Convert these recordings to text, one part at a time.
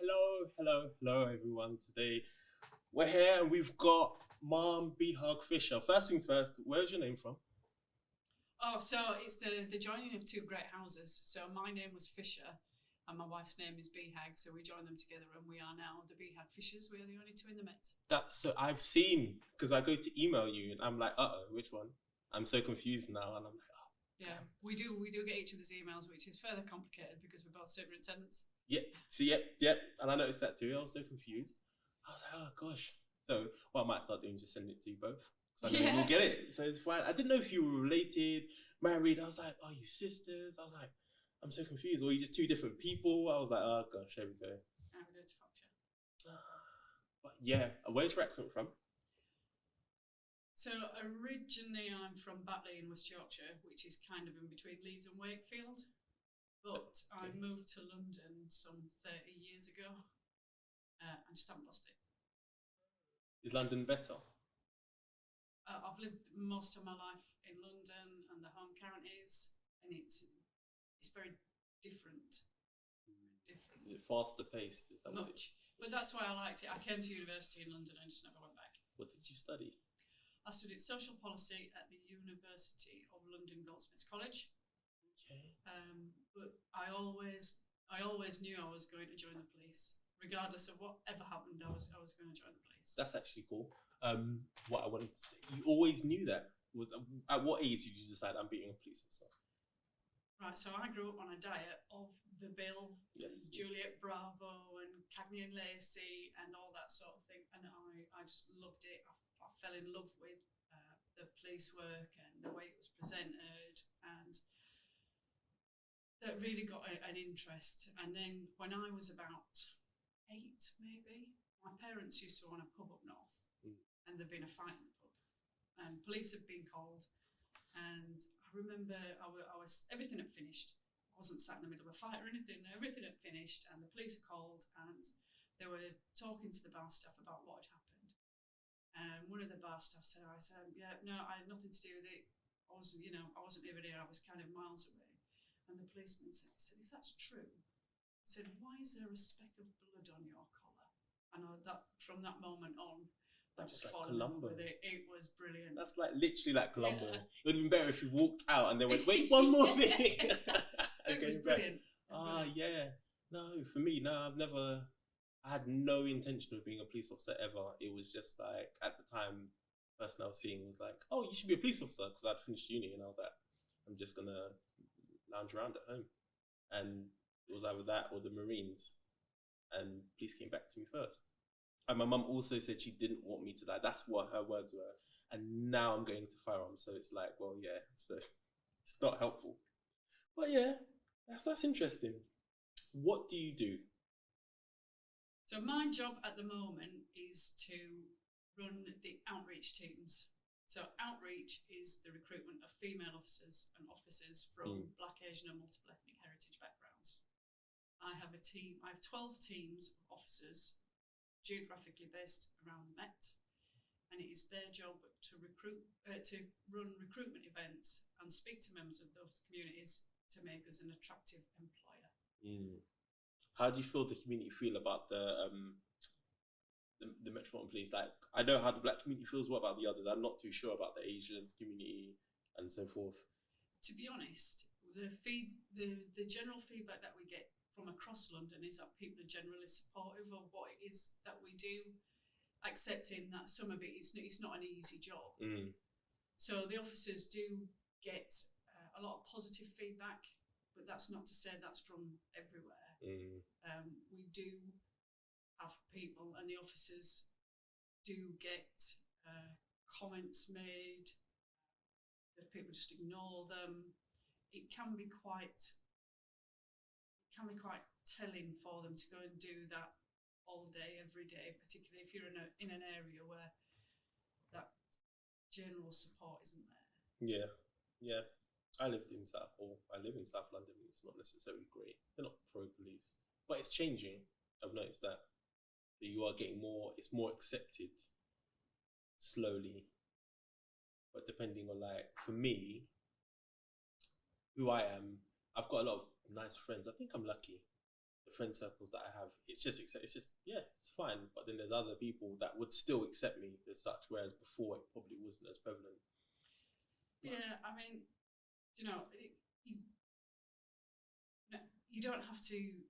Hello, everyone. Today we're here and we've got Mom Beehag-Fisher. First things first, where's your name from? Oh, so it's the joining of two great houses. So my name was Fisher and my wife's name is Beehag. So we joined them together and we are now the Beehag-Fishers. We're the only two in the Met. That's so I've seen because I go to email you and I'm like, which one? I'm so confused now, and I'm like, oh. Yeah, we do get each other's emails, which is further complicated because we're both superintendents. Yeah, see, yep. And I noticed that too. I was so confused. I was like, oh gosh. So what I might start doing is just send it to you both. So I know you'll get it. So it's fine. I didn't know if you were related, married. I was like, are you sisters? I was like, I'm so confused. Or are you just two different people? I was like, oh gosh, here we go. And we go to function. But yeah, where's your accent from? So originally I'm from Batley in West Yorkshire, which is kind of in between Leeds and Wakefield. But I moved to London some 30 years ago and just haven't lost it. Is London better? I've lived most of my life in London and the home counties, and it's very different. Is it faster paced? Is that much? But that's why I liked it. I came to university in London and just never went back. What did you study? I studied social policy at the University of London Goldsmiths College. Okay. But I always knew I was going to join the police, regardless of whatever happened. I was going to join the police. That's actually cool. What I wanted to say, you always knew that. At what age did you decide I'm being a police officer? Right, so I grew up on a diet of The Bill, yes, Juliet Bravo, and Cagney and Lacey, and all that sort of thing. And I just loved it. I fell in love with the police work and the way it was presented, and that really got an interest. And then when I was about 8, maybe, my parents used to run a pub up north, and there'd been a fight in the pub, and police had been called. And I remember I was everything had finished. I wasn't sat in the middle of a fight or anything. Everything had finished, and the police were called, and they were talking to the bar staff about what had happened. And one of the bar staff said, yeah, no, I had nothing to do with it. I wasn't even here. I was kind of miles away. And the policeman said, if that's true, he said, why is there a speck of blood on your collar? And from that moment on, I just like followed up with it. It was brilliant. That's like literally like Columbo. Yeah. It would have been better if you walked out and they went, wait, one more thing. It was brilliant. Yeah. No, for me, no, I had no intention of being a police officer ever. It was just like, at the time, the person I was seeing was like, oh, you should be a police officer, because I'd finished uni, and I was like, I'm just going to lounge around at home. And it was either that or the Marines. And police came back to me first. And my mum also said she didn't want me to die. That's what her words were. And now I'm going to firearms. So it's like, well, yeah, so it's not helpful. But yeah, that's interesting. What do you do? So my job at the moment is to run the outreach teams. So outreach is the recruitment of female officers and officers from Black, Asian and multiple ethnic heritage backgrounds. I have 12 teams of officers geographically based around the Met, and it is their job to run recruitment events and speak to members of those communities to make us an attractive employer. How do you feel the community feel about the Metropolitan Police? Like, I know how the Black community feels. What about the others? I'm not too sure about the Asian community and so forth. To be honest, the general feedback that we get from across London is that people are generally supportive of what it is that we do, accepting that some of it is not an easy job. So the officers do get a lot of positive feedback, but that's not to say that's from everywhere. We do have people, and the officers do get comments made that people just ignore them. It can be quite telling for them to go and do that all day, every day, particularly if you're in an area where that general support isn't there. Yeah. I live in South London. It's not necessarily great. They're not pro-police, but it's changing. I've noticed that. So you are getting it's more accepted slowly. But depending on, like, for me, who I am, I've got a lot of nice friends. I think I'm lucky. the friend circles that I have, it's just yeah, it's fine. But then there's other people that would still accept me as such, whereas before it probably wasn't as prevalent. Yeah, I mean, you don't have to.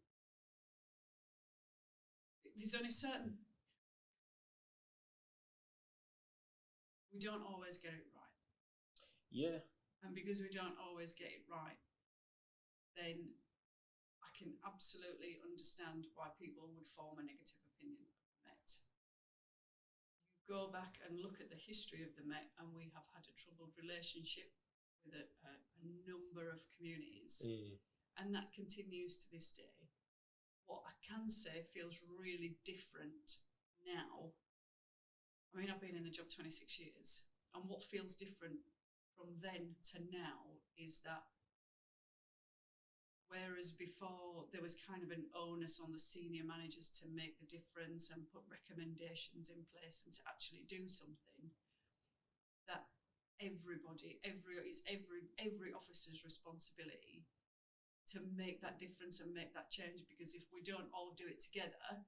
There's only certain. We don't always get it right. Yeah. And because we don't always get it right, then I can absolutely understand why people would form a negative opinion of the Met. You go back and look at the history of the Met, and we have had a troubled relationship with a number of communities, and that continues to this day. What I can say feels really different now. I mean, I've been in the job 26 years, and what feels different from then to now is that whereas before there was kind of an onus on the senior managers to make the difference and put recommendations in place and to actually do something, that every officer's responsibility to make that difference and make that change, because if we don't all do it together,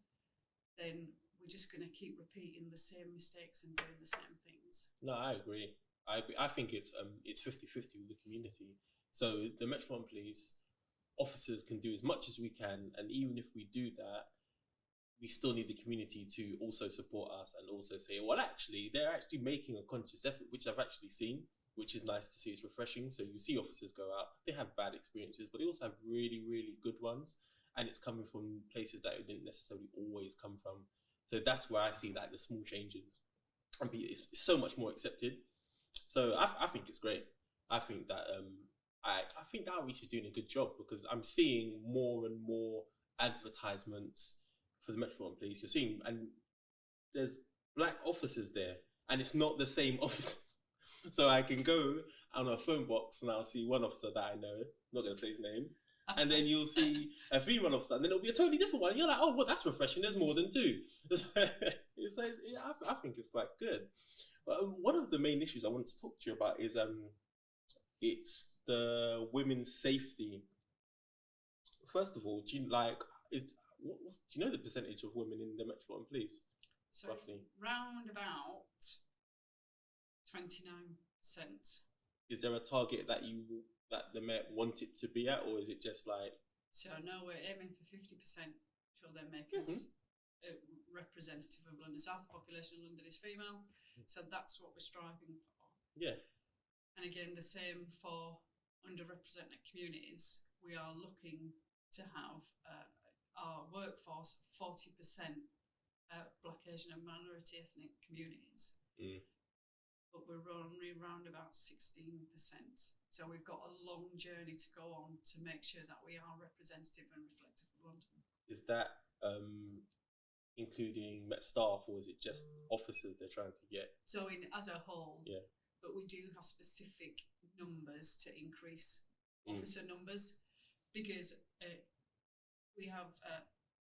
then we're just going to keep repeating the same mistakes and doing the same things. No, I agree. I think it's 50-50 with the community. So the Metropolitan Police officers can do as much as we can, and even if we do that, we still need the community to also support us and also say, well, actually, they're actually making a conscious effort, which I've actually seen, which is nice to see. It's refreshing. So you see officers go out, they have bad experiences, but they also have really, really good ones, and it's coming from places that it didn't necessarily always come from. So that's where I see like the small changes, and it's so much more accepted. So I think it's great. I think that I think that Outreach is doing a good job, because I'm seeing more and more advertisements for the Metropolitan Police. You're seeing, and there's black officers there, and it's not the same officer. So I can go on a phone box and I'll see one officer that I know, I'm not going to say his name, and then you'll see a female officer, and then it'll be a totally different one. And you're like, oh, well, that's refreshing. There's more than two. I think it's quite good. But one of the main issues I wanted to talk to you about is it's the women's safety. First of all, do you know the percentage of women in the Metropolitan Police? So roughly, round about 29%. Is there a target that the Met want it to be at, or is it just like? So no, we're aiming for 50%. Sure, they make us representative of London. South the population of London is female, so that's what we're striving for. Yeah. And again, the same for underrepresented communities. We are looking to have our workforce 40% Black, Asian and minority ethnic communities. But we're only around about 16%. So we've got a long journey to go on to make sure that we are representative and reflective of London. Is that including Met staff, or is it just officers they're trying to get? So as a whole, yeah. But we do have specific numbers to increase officer numbers, because we have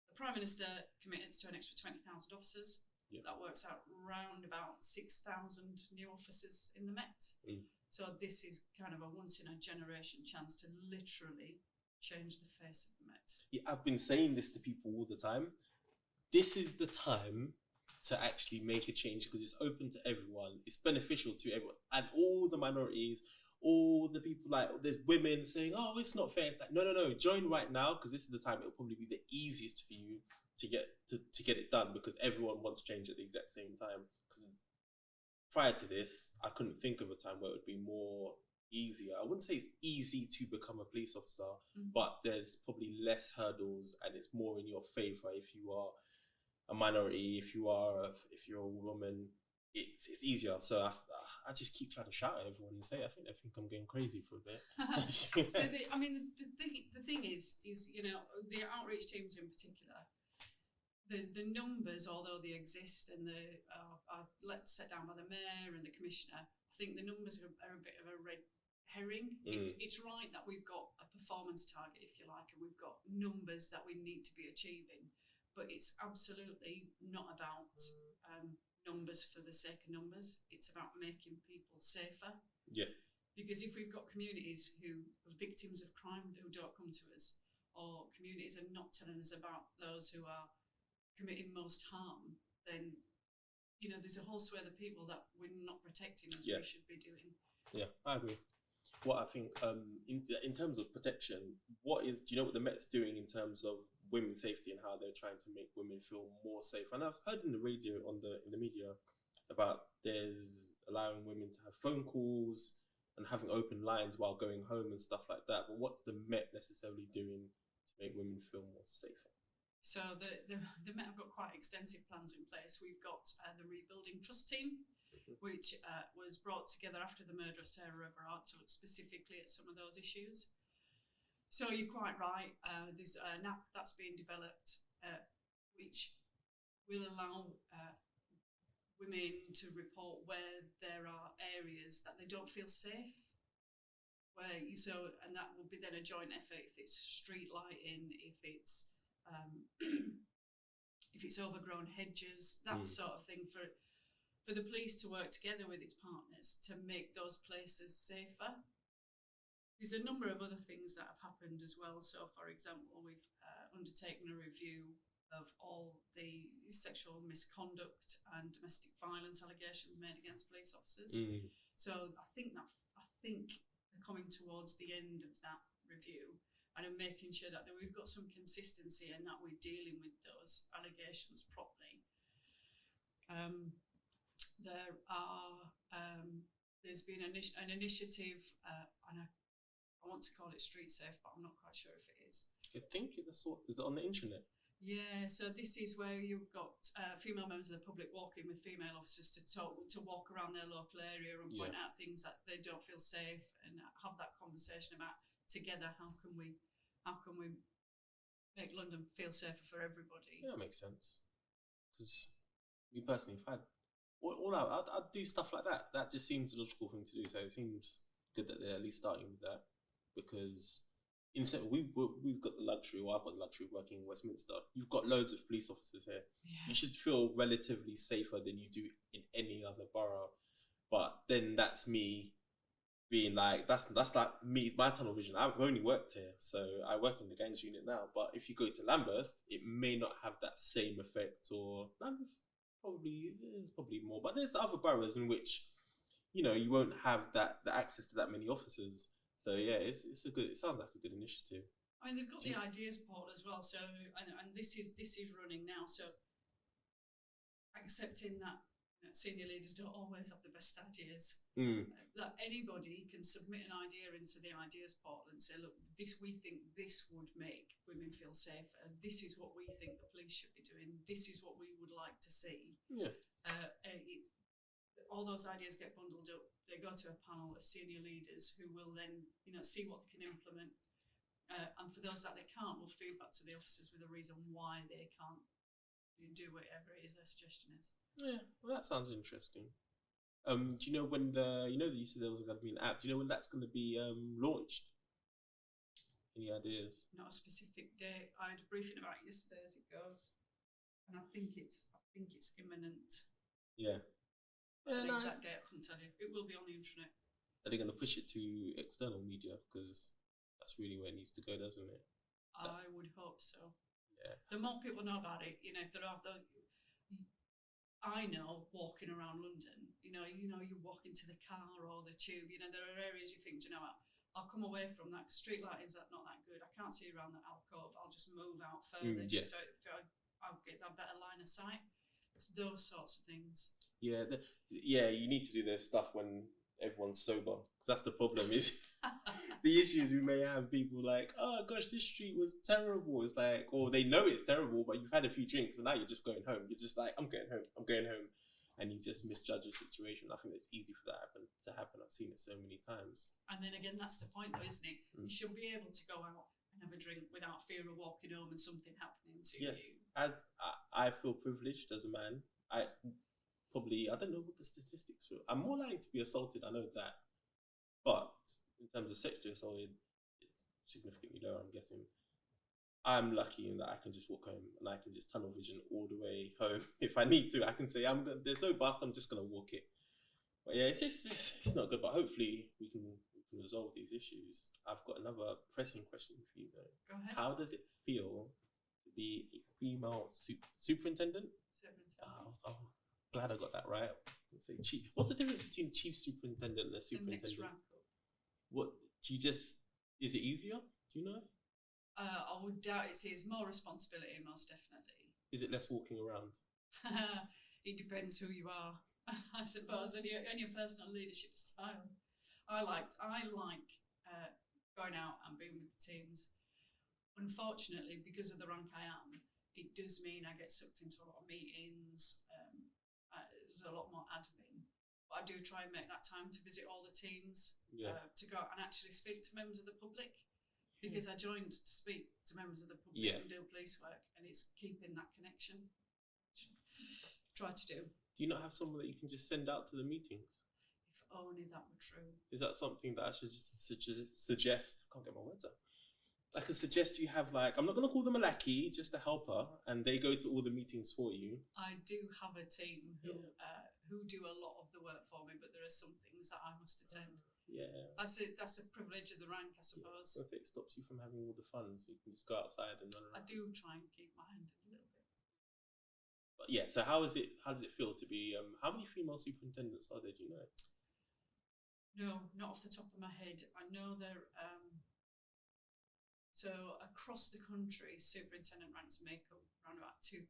the Prime Minister committed to an extra 20,000 officers. Yeah. That works out around about 6,000 new officers in the Met. So this is kind of a once-in-a-generation chance to literally change the face of the Met. Yeah, I've been saying this to people all the time. This is the time to actually make a change, because it's open to everyone. It's beneficial to everyone, and all the minorities, all the people, like there's women saying, "Oh, it's not fair." It's like, no, join right now, because this is the time. It'll probably be the easiest for you to get it done, because everyone wants change at the exact same time. Because prior to this, I couldn't think of a time where it would be more easier. I wouldn't say it's easy to become a police officer, but there's probably less hurdles, and it's more in your favor if you are a minority, if you're a woman, it's easier. So I just keep trying to shout at everyone and say, I think I'm going crazy for a bit. So the thing is the outreach teams in particular, the numbers, although they exist and they are set down by the mayor and the commissioner, I think the numbers are a bit of a red herring. It's right that we've got a performance target, if you like, and we've got numbers that we need to be achieving. But it's absolutely not about numbers for the sake of numbers. It's about making people safer. Yeah. Because if we've got communities who are victims of crime who don't come to us, or communities are not telling us about those who are committing most harm, then, there's a whole swathe of people that we're not protecting as we should be doing. Yeah, I agree. What I think, in terms of protection, do you know what the Met's doing in terms of women's safety and how they're trying to make women feel more safe? And I've heard in the radio, in the media, about there's allowing women to have phone calls and having open lines while going home and stuff like that. But what's the Met necessarily doing to make women feel more safer? So the Met have got quite extensive plans in place. We've got the Rebuilding Trust Team, which was brought together after the murder of Sarah Everard to look specifically at some of those issues. So you're quite right. There's an app that's being developed which will allow women to report where there are areas that they don't feel safe. And that will be then a joint effort if it's street lighting, if it's overgrown hedges, that sort of thing, for the police to work together with its partners to make those places safer. There's a number of other things that have happened as well. So, for example, we've undertaken a review of all the sexual misconduct and domestic violence allegations made against police officers. So I think we're coming towards the end of that review, and I'm making sure that we've got some consistency and that we're dealing with those allegations properly. There's been an initiative, and I want to call it Street Safe, but I'm not quite sure if it is. I think is it on the internet? Yeah, so this is where you've got female members of the public walking with female officers to walk around their local area and point out things that they don't feel safe, and have that conversation about together how can we make London feel safer for everybody. Yeah, that makes sense. Because me personally, if I'd do stuff like that. That just seems the logical thing to do. So it seems good that they're at least starting with that, because we've got the luxury, or I've got the luxury of working in Westminster. You've got loads of police officers here. Yeah. You should feel relatively safer than you do in any other borough. But then that's me being like, that's like me, my tunnel vision. I've only worked here, so I work in the gangs unit now. But if you go to Lambeth, it may not have that same effect, or Lambeth probably more. But there's other boroughs in which, you won't have the access to that many officers. So yeah, it sounds like a good initiative. I mean, they've got the ideas portal as well. So and this is running now. So accepting that senior leaders don't always have the best ideas. That anybody can submit an idea into the ideas portal and say, look, we think this would make women feel safer. This is what we think the police should be doing. This is what we would like to see. Yeah. All those ideas get bundled up. They go to a panel of senior leaders who will then, see what they can implement. And for those that they can't, will feed back to the officers with a reason why they can't do whatever it is their suggestion is. Yeah, well, that sounds interesting. Do you know when you said there was going to be an app? Do you know when that's going to be launched? Any ideas? Not a specific date. I had a briefing about it yesterday as it goes, and I think it's imminent. Yeah. The exact date I couldn't tell you. It will be on the internet. Are they going to push it to external media, because that's really where it needs to go, doesn't it? I would hope so. Yeah. The more people know about it, I know walking around London, you walk into the car or the tube, there are areas you think, I'll come away from that. Street lighting's not that good. I can't see around that alcove. I'll just move out further just so I'll get that better line of sight. It's those sorts of things. Yeah, you need to do this stuff when everyone's sober, because that's the problem. Is the issues we may have. People like, oh gosh, this street was terrible. It's like, or they know it's terrible, but you've had a few drinks and now you're just going home. You're just like, I'm going home, and you just misjudge the situation. I think it's easy for that to happen. I've seen it so many times. And then again, that's the point, though, isn't it? You should be able to go out and have a drink without fear of walking home and something happening to you. Yes, as I feel privileged as a man. I don't know what the statistics are. I'm more likely to be assaulted, I know that. But in terms of sexually assaulted, it's significantly lower, I'm guessing. I'm lucky in that I can just walk home and I can just tunnel vision all the way home. If I need to, I can say, there's no bus, I'm just going to walk it. But yeah, it's not good, but hopefully we can can resolve these issues. I've got another pressing question for you though. Go ahead. How does it feel to be a female superintendent? Superintendent. I'm glad I got that right. Let's say chief. What's the difference between chief superintendent and a superintendent? The next rank up. What do you just? Is it easier? Do you know? I would doubt it's more responsibility, most definitely. Is it less walking around? It depends who you are, I suppose, and your personal leadership style. I like going out and being with the teams. Unfortunately, because of the rank I am, it does mean I get sucked into a lot of meetings. There's a lot more admin, but I do try and make that time to visit all the teams, to go out and actually speak to members of the public, because I joined to speak to members of the public and do police work, and it's keeping that connection. Try to do. Do you not have someone that you can just send out to the meetings? If only that were true. Is that something that I should suggest? I can't get my words out. I could suggest you have, like, I'm not going to call them a lackey, just a helper, and they go to all the meetings for you. I do have a team who do a lot of the work for me, but there are some things that I must attend. That's a privilege of the rank, I suppose. It stops you from having all the fun, so you can just go outside and run around. I do try and keep my hand in a little bit. But yeah, so how does it feel to be? How many female superintendents are there? Do you know? No, not off the top of my head. I know there. So across the country, superintendent ranks make up around about 2%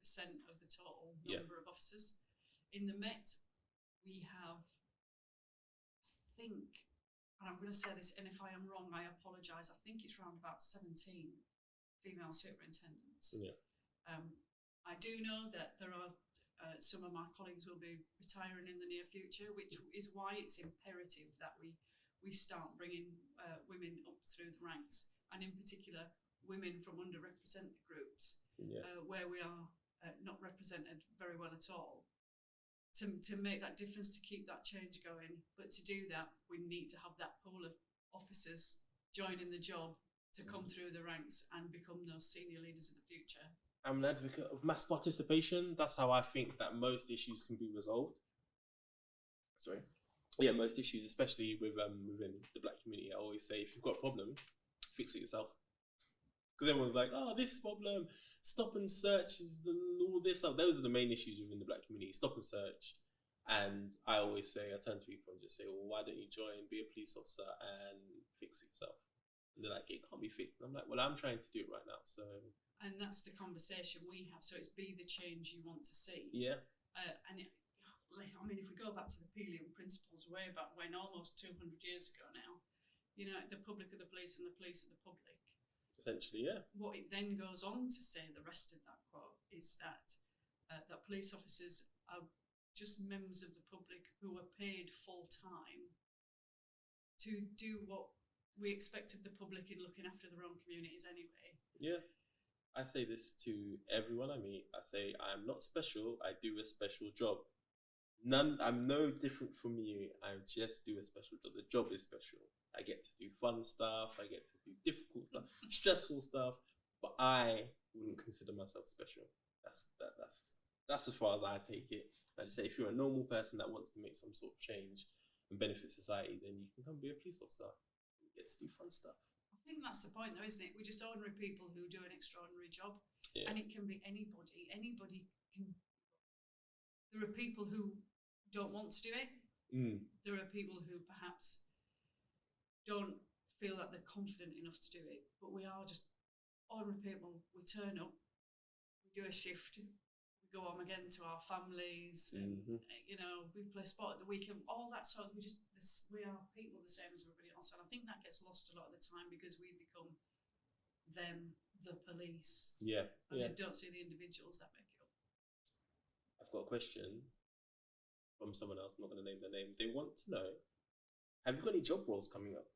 of the total number of officers. In the Met, we have, I think, and I'm going to say this, and if I am wrong, I apologise. I think it's around about 17 female superintendents. Yeah. I do know that there are some of my colleagues will be retiring in the near future, which is why it's imperative that we start bringing women up through the ranks, and in particular women from underrepresented groups, where we are not represented very well at all, to make that difference, to keep that change going. But to do that, we need to have that pool of officers joining the job to come through the ranks and become those senior leaders of the future. I'm an advocate of mass participation. That's how I think that most issues can be resolved. Most issues, especially within the black community. I always say, if you've got a problem, fix it yourself. Because everyone's like, oh, this problem, stop and search is all this stuff. Those are the main issues within the black community, stop and search. And I always say, I turn to people and just say, well, why don't you join, be a police officer and fix it yourself? And they're like, it can't be fixed. And I'm like, well, I'm trying to do it right now, so. And that's the conversation we have. So it's be the change you want to see. Yeah. If we go back to the Pelion principles way back when, almost 200 years ago now, the public of the police and the police of the public. Essentially, yeah. What it then goes on to say, the rest of that quote, is that that police officers are just members of the public who are paid full time to do what we expect of the public in looking after their own communities anyway. Yeah. I say this to everyone I meet. I say, I'm not special. I do a special job. I'm no different from you. I just do a special job. The job is special. I get to do fun stuff. I get to do difficult stuff, stressful stuff. But I wouldn't consider myself special. That's as far as I take it. I just say, if you're a normal person that wants to make some sort of change and benefit society, then you can come be a police officer. You get to do fun stuff. I think that's the point, though, isn't it? We're just ordinary people who do an extraordinary job, and it can be anybody. Anybody can. There are people who don't want to do it. There are people who perhaps don't feel that they're confident enough to do it. But we are just ordinary people. We turn up, we do a shift, we go home again to our families. And, we play sport at the weekend. All that sort of. We are people the same as everybody else, and I think that gets lost a lot of the time because we become them, the police. Yeah. And they don't see the individuals that make it up. I've got a question from someone else. I'm not going to name their name. They want to know, have you got any job roles coming up?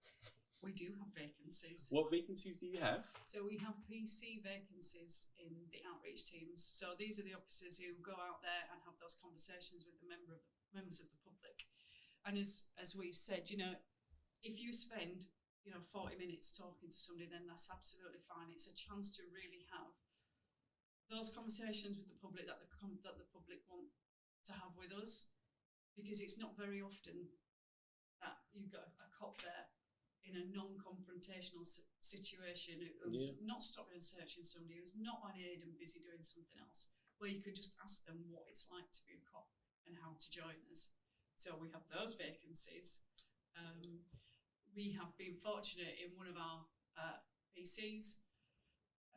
We do have vacancies. What vacancies do you have? So we have PC vacancies in the outreach teams. So these are the officers who go out there and have those conversations with the members of the public. And as we've said, if you spend 40 minutes talking to somebody, then that's absolutely fine. It's a chance to really have those conversations with the public that the public want to have with us, because it's not very often that you've got a cop there in a non-confrontational situation, who's not stopping and searching somebody, who's not on aid and busy doing something else, where you could just ask them what it's like to be a cop and how to join us. So we have those vacancies. We have been fortunate in one of our PCs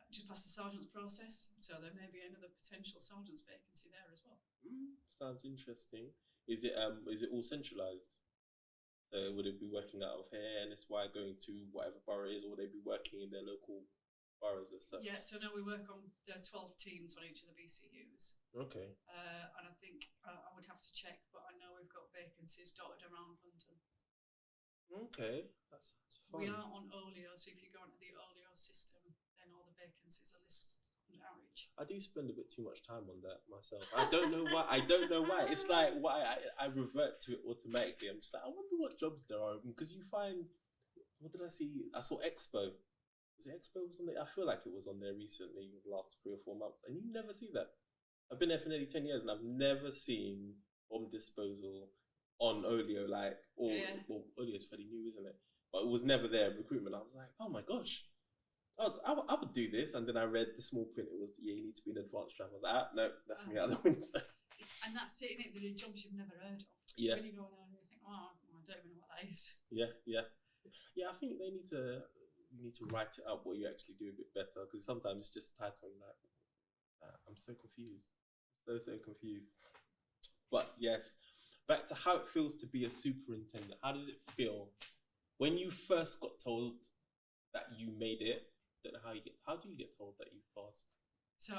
just passed the sergeant's process, so there may be another potential sergeant's vacancy there as well. Sounds interesting. Is it all centralized? So would it be working out of here, NSY, going to whatever borough it is, or would they be working in their local boroughs as such? Yeah, so now we work on the 12 teams on each of the BCUs. Okay. And I think I would have to check, but I know we've got vacancies dotted around London. Okay, that sounds fun. We are on Olio, so if you go into the Olio system, then all the vacancies are listed on outreach. I do spend a bit too much time on that myself. I don't know why. It's like why I revert to it automatically. I'm just like, I wonder what jobs there are, because you find, what did I see? I saw Expo. Was it Expo or something? I feel like it was on there recently, the last 3 or 4 months, and you never see that. I've been there for nearly 10 years, and I've never seen bomb disposal on Olio, well, Olio is fairly new, isn't it? But it was never there, recruitment. I was like, oh my gosh, I would do this. And then I read the small print, it was, you need to be an advanced driver. I was like, no, that's me out the window. And that's it, innit? The jobs you've never heard of. So when you go on and you think, oh, I don't even know what that is. Yeah, I think you need to write it up what you actually do a bit better, because sometimes it's just a title and I'm so confused. So confused. But yes, back to how it feels to be a superintendent. How does it feel when you first got told that you made it? Don't know how do you get told that you passed? So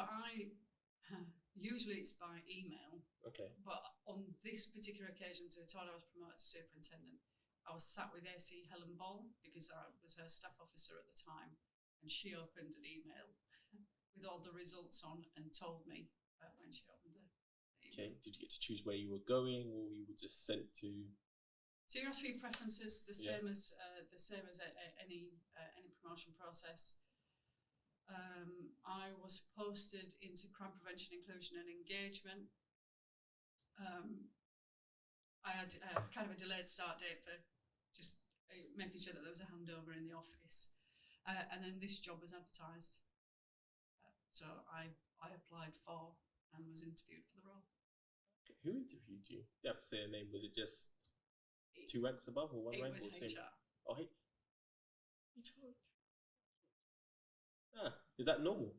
usually it's by email. Okay. But on this particular occasion, to the time I was promoted to superintendent, I was sat with AC Helen Ball, because I was her staff officer at the time, and she opened an email with all the results on and told me when she opened it. Okay. Did you get to choose where you were going, or you were just sent to? So you asked for your preferences, the same as any promotion process. I was posted into crime prevention, inclusion, and engagement. I had kind of a delayed start date for just making sure that there was a handover in the office, and then this job was advertised. So I applied for and was interviewed for the role. Who interviewed you? You have to say a name. Was it just 2 ranks above or 1 rank? It was HR. Oh, HR. Is that normal?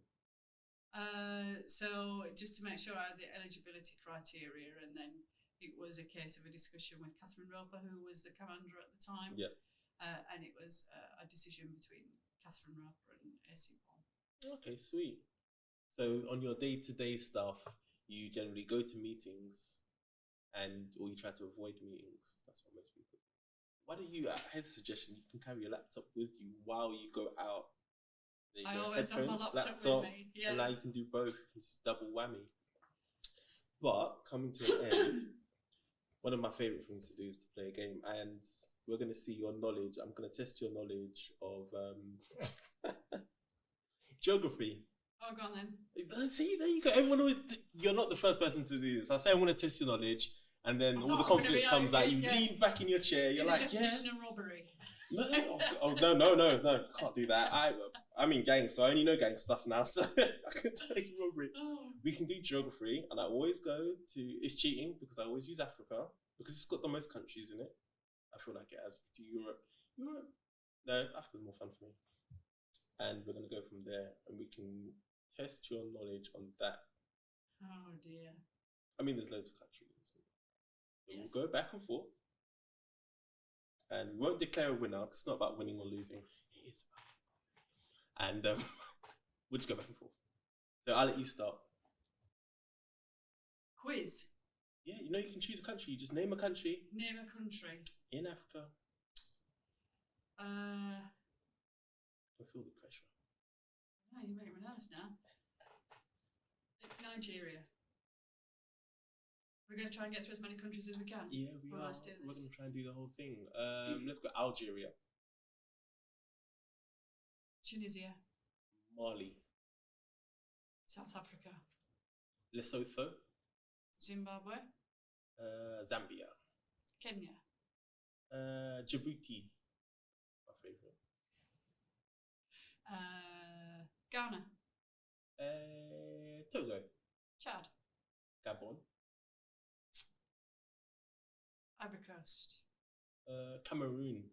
So just to make sure I had the eligibility criteria, and then it was a case of a discussion with Catherine Roper, who was the commander at the time. Yeah. And it was a decision between Catherine Roper and AC Paul. Okay, sweet. So on your day-to-day stuff, you generally go to meetings, or you try to avoid meetings. That's what most people do. Why don't you, here's a suggestion, you can carry your laptop with you while you go out. I always have my laptop with me. Yeah. And now you can do both. It's double whammy. But coming to an end, one of my favourite things to do is to play a game, and we're going to see your knowledge. I'm going to test your knowledge of geography. Oh, go on then. See, there you go. Everyone always, you're not the first person to do this. I say I want to test your knowledge, and then all the confidence comes out. You lean back in your chair. You're like, definition of robbery. No, can't do that. I mean gang, so I only know gang stuff now, so I can tell you robbery. We can do geography, and I always go to, it's cheating because I always use Africa, because it's got the most countries in it. I feel like it has. Do Europe. No, Africa's more fun for me. And we're going to go from there, and we can test your knowledge on that. Oh dear. I mean, there's loads of countries. So yes. We'll go back and forth. And we won't declare a winner, because it's not about winning or losing. It is about. And we'll just go back and forth. So I'll let you start. Quiz. Yeah, you can choose a country. You just name a country. Name a country. In Africa. I feel the pressure. Oh, you're making me nervous now. Nigeria. We're going to try and get through as many countries as we can. Yeah, we are. Let's do this. We're going to try and do the whole thing. Let's go Algeria. Tunisia. Mali. South Africa. Lesotho. Zimbabwe. Zambia. Kenya. Djibouti. My favourite. Ghana. Togo. Chad. Gabon. Ivory Coast. Cameroon.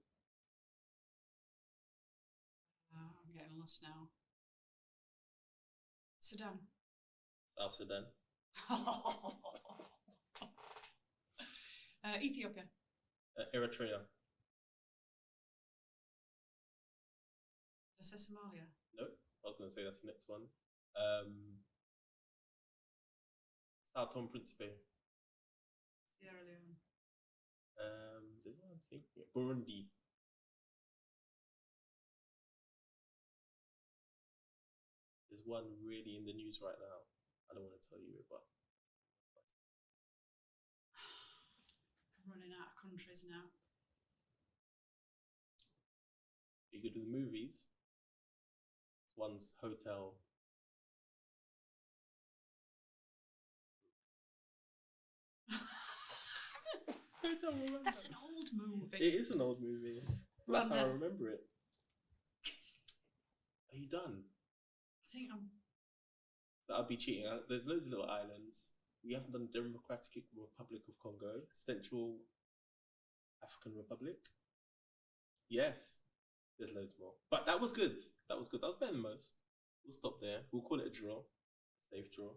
I'm getting lost now. Sudan. South Sudan. Ethiopia. Eritrea. Did I say Somalia? Nope. I was going to say that's the next one. Sao Tome and Principe. Sierra Leone. There's one I'm thinking. Burundi. There's one really in the news right now. I don't want to tell you it, but I'm running out of countries now. you could do the movies. This one's Hotel. That's an old movie. It is an old movie. That's how I remember it. Are you done? I think I'm. So I'll be cheating. There's loads of little islands. We haven't done the Democratic Republic of Congo, Central African Republic. Yes, there's loads more. But that was good. That was good. That was better than most. We'll stop there. We'll call it a draw. Safe draw.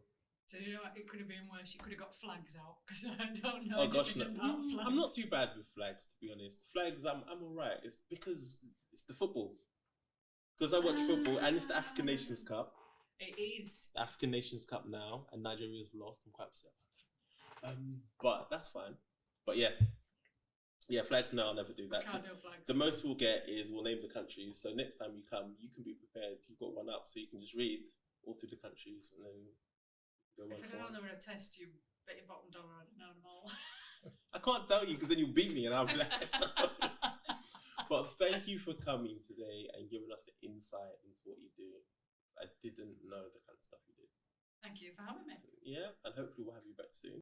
So you know what? It could have been worse. You could have got flags out because I don't know. Oh gosh, no. About flags. I'm not too bad with flags, to be honest. Flags, I'm alright. It's because it's the football. Because I watch football and it's the African Nations Cup. It is. The African Nations Cup now, and Nigeria's lost. I'm quite upset. But that's fine. But yeah, flags. No, I'll never do that. Can't do flags. The most we'll get is we'll name the countries. So next time you come, you can be prepared. You've got one up, so you can just read all through the countries and then go one. If I don't know where to test you, bet your bottom dollar I don't know them all. I can't tell you because then you'll beat me, and I'll be like. But thank you for coming today and giving us the insight into what you do. I didn't know the kind of stuff you did. Thank you for having me. Yeah, and hopefully we'll have you back soon.